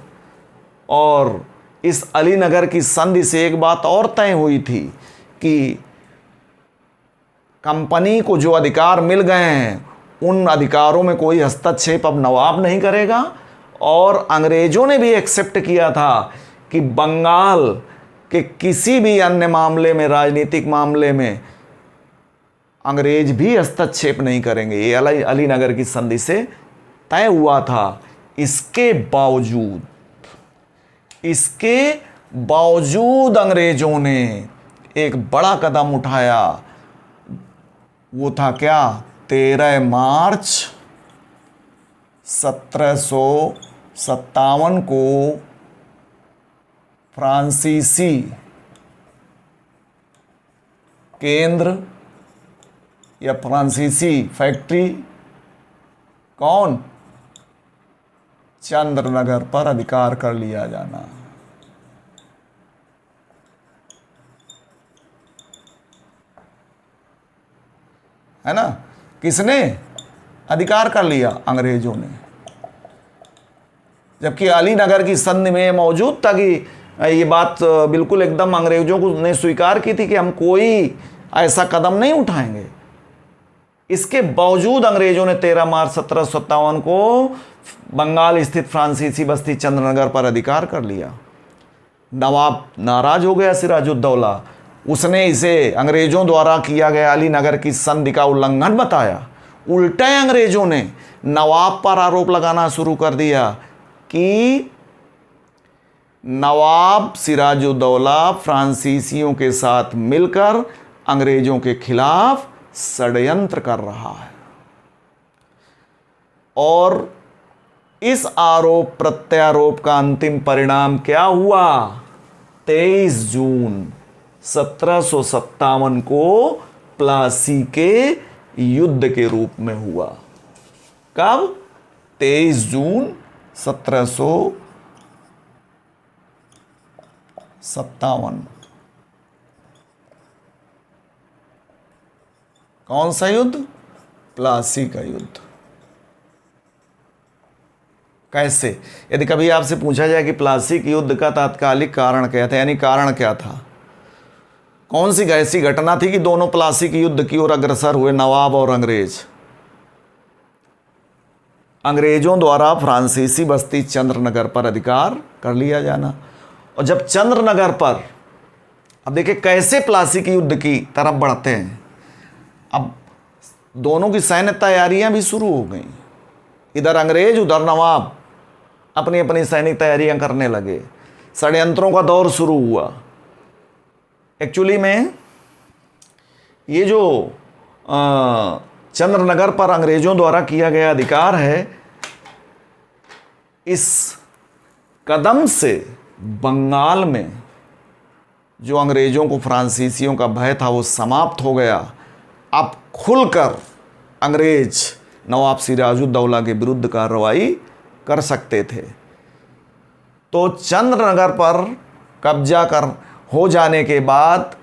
और इस अली नगर की संधि से एक बात और तय हुई थी कि कंपनी को जो अधिकार मिल गए हैं उन अधिकारों में कोई हस्तक्षेप अब नवाब नहीं करेगा। और अंग्रेजों ने भी एक्सेप्ट किया था कि बंगाल के किसी भी अन्य मामले में, राजनीतिक मामले में अंग्रेज भी हस्तक्षेप नहीं करेंगे। ये अली नगर की संधि से तय हुआ था। इसके बावजूद अंग्रेजों ने एक बड़ा कदम उठाया। वो था क्या, 13 मार्च 1757 को फ्रांसीसी केंद्र या फ्रांसीसी फैक्ट्री कौन, चंद्रनगर पर अधिकार कर लिया जाना। है ना, किसने अधिकार कर लिया, अंग्रेजों ने। जबकि अली नगर की संधि में मौजूद था कि ये बात बिल्कुल एकदम अंग्रेजों को ने स्वीकार की थी कि हम कोई ऐसा कदम नहीं उठाएंगे। इसके बावजूद अंग्रेजों ने 13 मार्च 1757 को बंगाल स्थित फ्रांसीसी बस्ती चंद्रनगर पर अधिकार कर लिया। नवाब नाराज हो गया सिराजुद्दौला, उसने इसे अंग्रेजों द्वारा किया गया अली नगर की संधि का उल्लंघन बताया। उल्टे अंग्रेजों ने नवाब पर आरोप लगाना शुरू कर दिया कि नवाब सिराजुद्दौला फ्रांसीसियों के साथ मिलकर अंग्रेजों के खिलाफ षड्यंत्र कर रहा है। और इस आरोप प्रत्यारोप का अंतिम परिणाम क्या हुआ? 23 जून 1757 को प्लासी के युद्ध के रूप में हुआ। कब? 23 जून 1757। कौन सा युद्ध? प्लासी का युद्ध। कैसे? यदि कभी आपसे पूछा जाए कि प्लासी के युद्ध का तात्कालिक कारण क्या था, यानी कारण क्या था, कौन सी ऐसी घटना थी कि दोनों प्लासी के युद्ध की ओर अग्रसर हुए, नवाब और अंग्रेज? अंग्रेजों द्वारा फ्रांसीसी बस्ती चंद्रनगर पर अधिकार कर लिया जाना। और जब चंद्रनगर पर, अब देखिए कैसे प्लासी के युद्ध की तरफ बढ़ते हैं। अब दोनों की सैन्य तैयारियां भी शुरू हो गई। इधर अंग्रेज, उधर नवाब अपनी अपनी सैनिक तैयारियां करने लगे। षड्यंत्रों का दौर शुरू हुआ। एक्चुअली में ये जो चंद्रनगर पर अंग्रेजों द्वारा किया गया अधिकार है, इस कदम से बंगाल में जो अंग्रेजों को फ्रांसीसियों का भय था वो समाप्त हो गया। अब खुलकर अंग्रेज नवाब सिराजुद्दौला के विरुद्ध कार्रवाई कर सकते थे। तो चंद्रनगर पर कब्जा हो जाने के बाद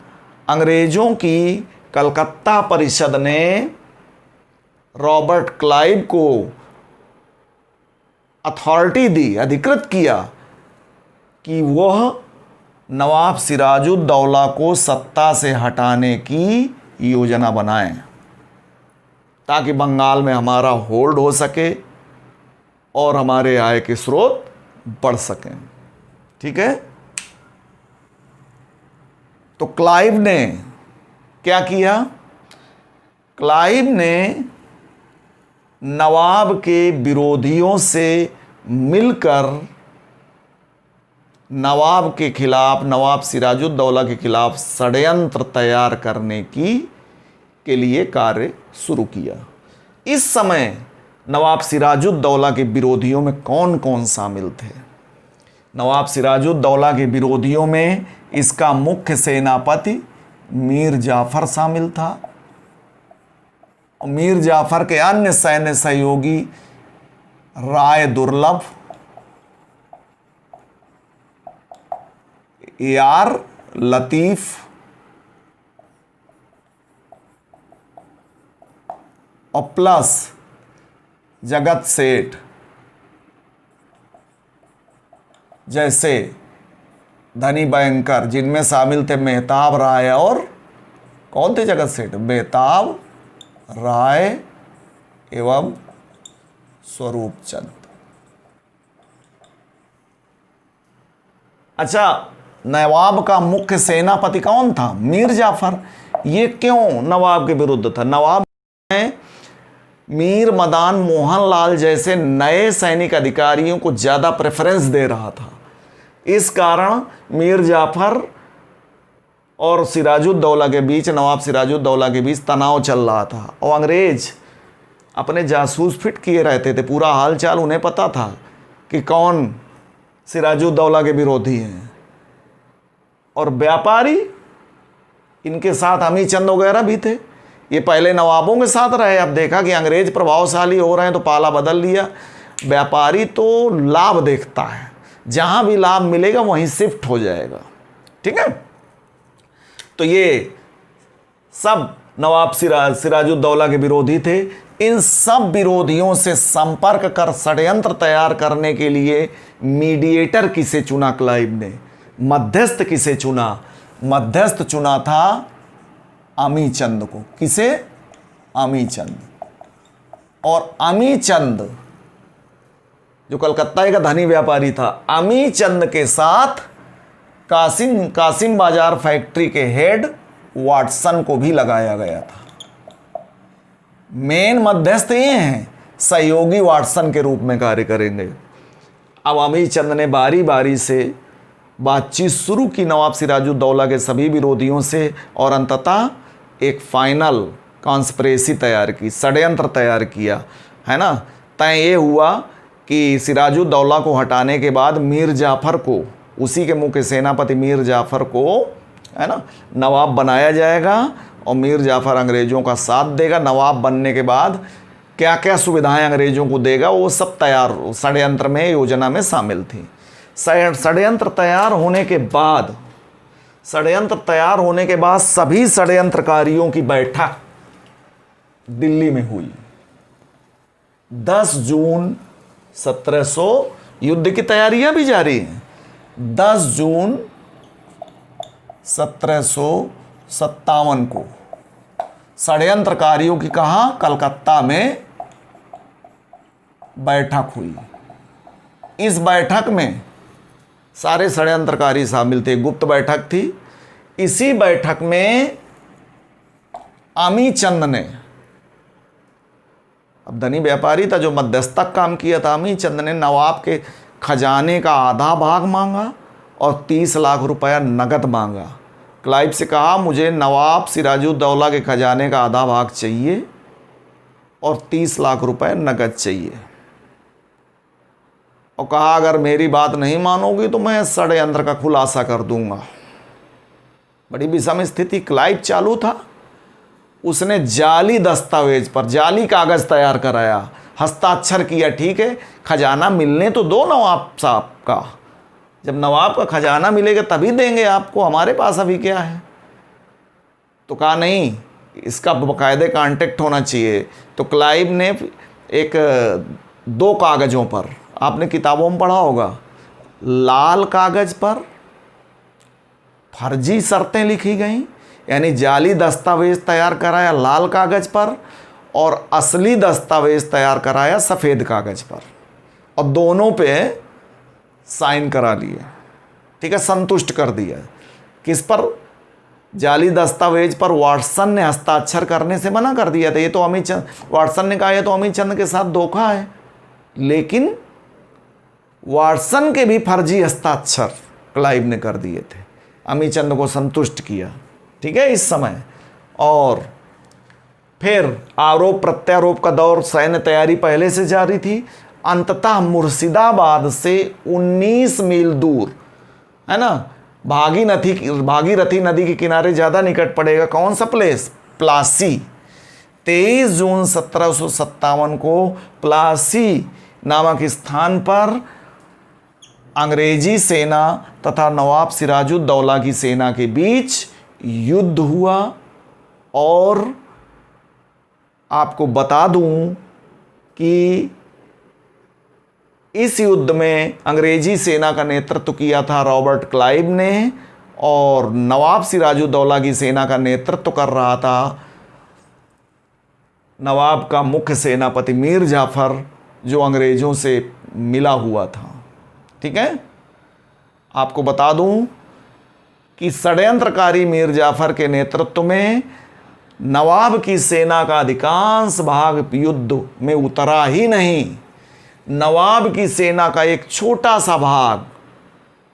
अंग्रेजों की कलकत्ता परिषद ने रॉबर्ट क्लाइव को अथॉरिटी दी, अधिकृत किया कि वह नवाब सिराजुद्दौला को सत्ता से हटाने की योजना बनाएं, ताकि बंगाल में हमारा होल्ड हो सके और हमारे आय के स्रोत बढ़ सकें। ठीक है। तो क्लाइव ने क्या किया? क्लाइव ने नवाब के विरोधियों से मिलकर नवाब के खिलाफ, नवाब सिराजुद्दौला के खिलाफ षड्यंत्र तैयार करने के लिए कार्य शुरू किया। इस समय नवाब सिराजुद्दौला के विरोधियों में कौन कौन शामिल थे? नवाब सिराजुद्दौला के विरोधियों में इसका मुख्य सेनापति मीर जाफर शामिल था। मीर जाफर के अन्य सैन्य सहयोगी राय दुर्लभ, यार लतीफ, और प्लस जगत सेठ जैसे धनी बैंकर, जिनमें शामिल थे मेहताब राय और कौन थे जगत सेठ? मेहताब राय एवं स्वरूप चंद। अच्छा, नवाब का मुख्य सेनापति कौन था? मीर जाफर। ये क्यों नवाब के विरुद्ध था? नवाब ने मीर मदान मोहन लाल जैसे नए सैनिक अधिकारियों को ज़्यादा प्रेफरेंस दे रहा था। इस कारण मीर जाफर और सिराजुद्दौला के बीच, नवाब सिराजुद्दौला के बीच तनाव चल रहा था। और अंग्रेज अपने जासूस फिट किए रहते थे। पूरा हालचाल उन्हें पता था कि कौन सिराजुद्दौला के विरोधी हैं। और व्यापारी इनके साथ अमी चंद वगैरह भी थे। ये पहले नवाबों के साथ रहे, अब देखा कि अंग्रेज प्रभावशाली हो रहे हैं तो पाला बदल लिया। व्यापारी तो लाभ देखता है, जहां भी लाभ मिलेगा वहीं शिफ्ट हो जाएगा। ठीक है। तो ये सब नवाब सिराजुद्दौला के विरोधी थे। इन सब विरोधियों से संपर्क कर षड्यंत्र तैयार करने के लिए मीडिएटर किसे चुना क्लाइव ने? मध्यस्थ किसे चुना? मध्यस्थ चुना था अमी चंद को। किसे? अमी चंद। और अमी चंद जो कलकत्ता का धनी व्यापारी था, अमी चंद के साथ कासिम बाजार फैक्ट्री के हेड वाटसन को भी लगाया गया था। मेन मध्यस्थ ये हैं, सहयोगी वाटसन के रूप में कार्य करेंगे। अब अमी चंद ने बारी बारी से बातचीत शुरू की नवाब सिराजुद्दौला के सभी विरोधियों से, और अंततः एक फाइनल कॉन्स्पिरेसी तैयार की, षड्यंत्र तैयार किया, है ना। तय ये हुआ कि सिराजुद्दौला को हटाने के बाद मीर जाफ़र को, उसी के मुख्य सेनापति मीर जाफ़र को, है ना, नवाब बनाया जाएगा और मीर जाफ़र अंग्रेज़ों का साथ देगा। नवाब बनने के बाद क्या क्या सुविधाएं अंग्रेज़ों को देगा वो सब तैयार षड्यंत्र में, योजना में शामिल थी। षड्यंत्र तैयार होने के बाद सभी षड्यंत्रकारियों की बैठक दिल्ली में हुई। 10 जून 1700, युद्ध की तैयारियां भी जारी हैं। 10 जून 1757 को षड्यंत्रकारियों की कहाँ, कलकत्ता में बैठक हुई। इस बैठक में सारे षड्यंत्रकारी शामिल थे, गुप्त बैठक थी। इसी बैठक में अमीचंद ने, अब धनी व्यापारी था जो मध्यस्थक काम किया था, अमीचंद ने नवाब के खजाने का आधा भाग मांगा और 30 लाख रुपया नगद मांगा। क्लाइव से कहा मुझे नवाब सिराजुद्दौला के खजाने का आधा भाग चाहिए और 30 लाख रुपए नगद चाहिए, और कहा अगर मेरी बात नहीं मानोगी तो मैं षड्यंत्र का खुलासा कर दूंगा। बड़ी विषम स्थिति क्लाइव चालू था। उसने जाली दस्तावेज पर जाली कागज तैयार कराया, हस्ताक्षर किया, ठीक है खजाना मिलने तो दो नवाब साहब का, जब नवाब का खजाना मिलेगा तभी देंगे आपको, हमारे पास अभी क्या है। तो कहा नहीं, इसका बाकायदे कांटेक्ट होना चाहिए। तो क्लाइव ने एक 2 कागज़ों पर, आपने किताबों में पढ़ा होगा, लाल कागज़ पर फर्जी शर्तें लिखी गई, यानी जाली दस्तावेज तैयार कराया लाल कागज़ पर और असली दस्तावेज तैयार कराया सफ़ेद कागज़ पर, और दोनों पे साइन करा लिए, ठीक है, संतुष्ट कर दिया। किस पर? जाली दस्तावेज पर वाटसन ने हस्ताक्षर करने से मना कर दिया था। ये तो अमीचंद, वाटसन ने कहा ये तो अमीचंद के साथ धोखा है, लेकिन वाटसन के भी फर्जी हस्ताक्षर क्लाइव ने कर दिए थे, अमीचंद को संतुष्ट किया, ठीक है इस समय। और फिर आरोप प्रत्यारोप का दौर, सैन्य तैयारी पहले से जारी थी। अंततः मुर्शिदाबाद से 19 मील दूर, है ना, भागीरथी नदी के किनारे ज़्यादा निकट पड़ेगा, कौन सा प्लेस, प्लासी। 23 जून 1757 को प्लासी नामक स्थान पर अंग्रेजी सेना तथा नवाब सिराजुद्दौला की सेना के बीच युद्ध हुआ। और आपको बता दूं कि इस युद्ध में अंग्रेजी सेना का नेतृत्व किया था रॉबर्ट क्लाइव ने, और नवाब सिराजुद्दौला की सेना का नेतृत्व कर रहा था नवाब का मुख्य सेनापति मीर जाफ़र, जो अंग्रेज़ों से मिला हुआ था, ठीक है। आपको बता दूं कि षड्यंत्रकारी मीर जाफ़र के नेतृत्व में नवाब की सेना का अधिकांश भाग युद्ध में उतरा ही नहीं। नवाब की सेना का एक छोटा सा भाग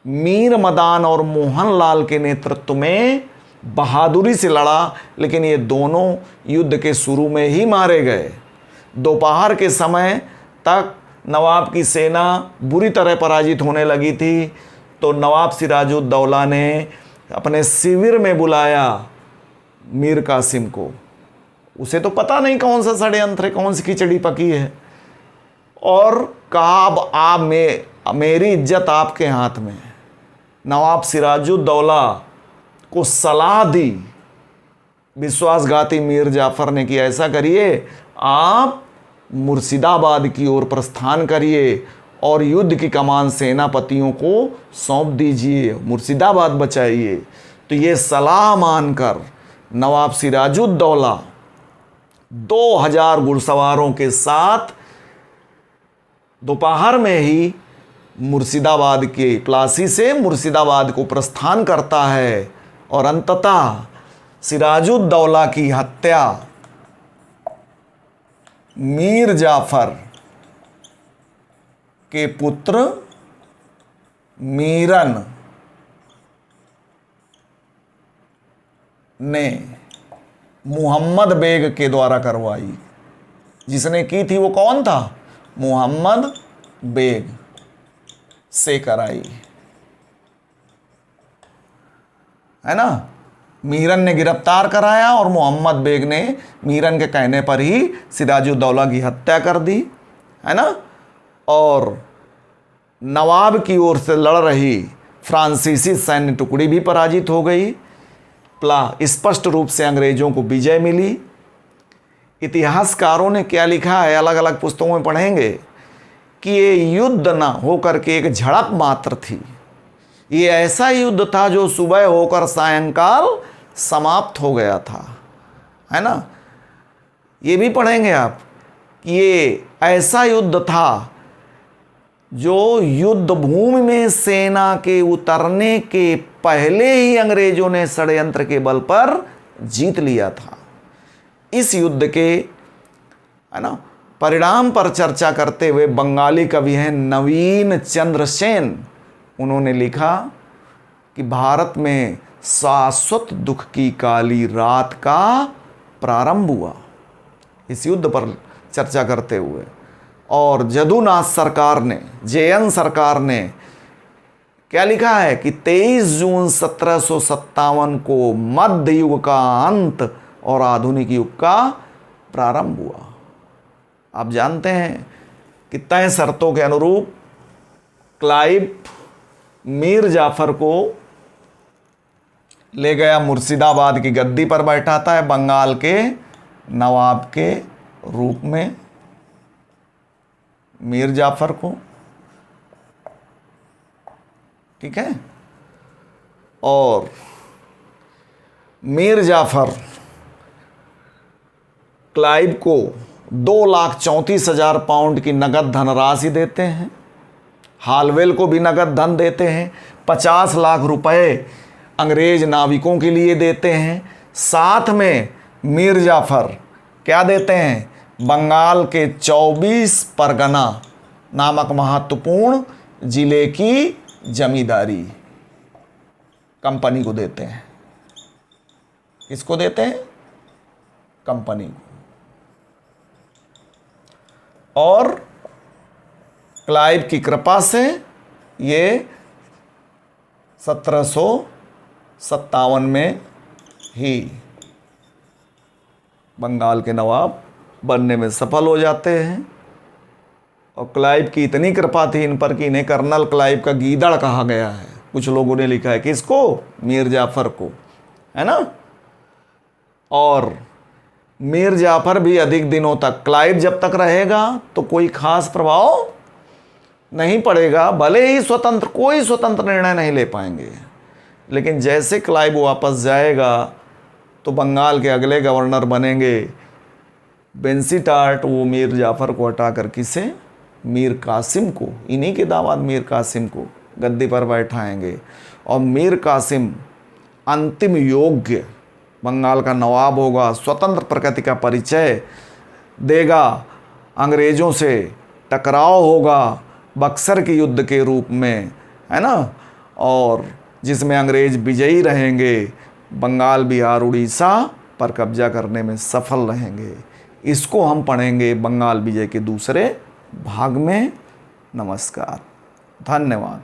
मीर मदान और मोहनलाल के नेतृत्व में बहादुरी से लड़ा, लेकिन ये दोनों युद्ध के शुरू में ही मारे गए। दोपहर के समय तक नवाब की सेना बुरी तरह पराजित होने लगी थी, तो नवाब सिराजुद्दौला ने अपने शिविर में बुलाया मीर कासिम को। उसे तो पता नहीं कौन सा षड्यंत्र है, कौन सी खिचड़ी पकी है, और कहा अब आप मेरी इज्जत आपके हाथ में है। नवाब सिराजुद्दौला को सलाह दी विश्वासघाती मीर जाफ़र ने कि ऐसा करिए, आप मुर्शिदाबाद की ओर प्रस्थान करिए और युद्ध की कमान सेनापतियों को सौंप दीजिए, मुर्शिदाबाद बचाइए। तो ये सलाह मानकर नवाब सिराजुद्दौला 2000 घुड़सवारों के साथ दोपहर में ही मुर्शिदाबाद के प्लासी से मुर्शिदाबाद को प्रस्थान करता है, और अंततः सिराजुद्दौला की हत्या मीर जाफ़र के पुत्र मीरन ने मुहम्मद बेग के द्वारा करवाई। जिसने की थी वो कौन था? मुहम्मद बेग से कराई, है ना। मीरन ने गिरफ्तार कराया और मोहम्मद बेग ने मीरन के कहने पर ही सिराजुद्दौला की हत्या कर दी, है ना। और नवाब की ओर से लड़ रही फ्रांसीसी सैन्य टुकड़ी भी पराजित हो गई। स्पष्ट रूप से अंग्रेजों को विजय मिली। इतिहासकारों ने क्या लिखा है, अलग अलग पुस्तकों में पढ़ेंगे कि ये युद्ध ना होकर के एक झड़प मात्र थी। ये ऐसा युद्ध था जो सुबह होकर सायंकाल समाप्त हो गया था, है ना। ये भी पढ़ेंगे आप कि ये ऐसा युद्ध था जो युद्ध भूमि में सेना के उतरने के पहले ही अंग्रेजों ने षड्यंत्र के बल पर जीत लिया था। इस युद्ध के, है ना, परिणाम पर चर्चा करते हुए बंगाली कवि हैं नवीन चंद्र सेन। उन्होंने लिखा कि भारत में शाश्वत दुख की काली रात का प्रारंभ हुआ, इस युद्ध पर चर्चा करते हुए। और जदुनाथ सरकार ने, जेएन सरकार ने क्या लिखा है कि 23 जून 1757 को मध्य युग का अंत और आधुनिक युग का प्रारंभ हुआ। आप जानते हैं कि तय शर्तों के अनुरूप क्लाइव मीर जाफर को ले गया, मुर्शिदाबाद की गद्दी पर बैठाता है बंगाल के नवाब के रूप में मीर जाफर को, ठीक है। और मीर जाफर क्लाइव को 2,34,000 पाउंड की नगद धनराशि देते हैं। हालवेल को भी नगद धन देते हैं। 50 लाख रुपए अंग्रेज नाविकों के लिए देते हैं। साथ में मीर जाफर क्या देते हैं, बंगाल के 24 परगना नामक महत्वपूर्ण जिले की जमींदारी कंपनी को देते हैं। किसको देते हैं, कंपनी को। और क्लाइव की कृपा से ये 1757 में ही बंगाल के नवाब बनने में सफल हो जाते हैं। और क्लाइव की इतनी कृपा थी इन पर कि इन्हें कर्नल क्लाइव का गीदड़ कहा गया है। कुछ लोगों ने लिखा है किसको, मीर जाफर को, है ना। और मीर जाफर भी अधिक दिनों तक, क्लाइव जब तक रहेगा तो कोई खास प्रभाव नहीं पड़ेगा, भले ही कोई स्वतंत्र निर्णय नहीं ले पाएंगे। लेकिन जैसे क्लाइव वापस जाएगा तो बंगाल के अगले गवर्नर बनेंगे बेंसीटार्ट। वो मीर जाफर को हटाकर किसे, मीर कासिम को, इन्हीं के दामाद मीर कासिम को गद्दी पर बैठाएंगे। और मीर कासिम अंतिम योग्य बंगाल का नवाब होगा, स्वतंत्र प्रकृति का परिचय देगा, अंग्रेज़ों से टकराव होगा बक्सर के युद्ध के रूप में, है ना। और जिसमें अंग्रेज विजयी रहेंगे, बंगाल, बिहार, उड़ीसा पर कब्जा करने में सफल रहेंगे। इसको हम पढ़ेंगे बंगाल विजय के दूसरे भाग में। नमस्कार, धन्यवाद।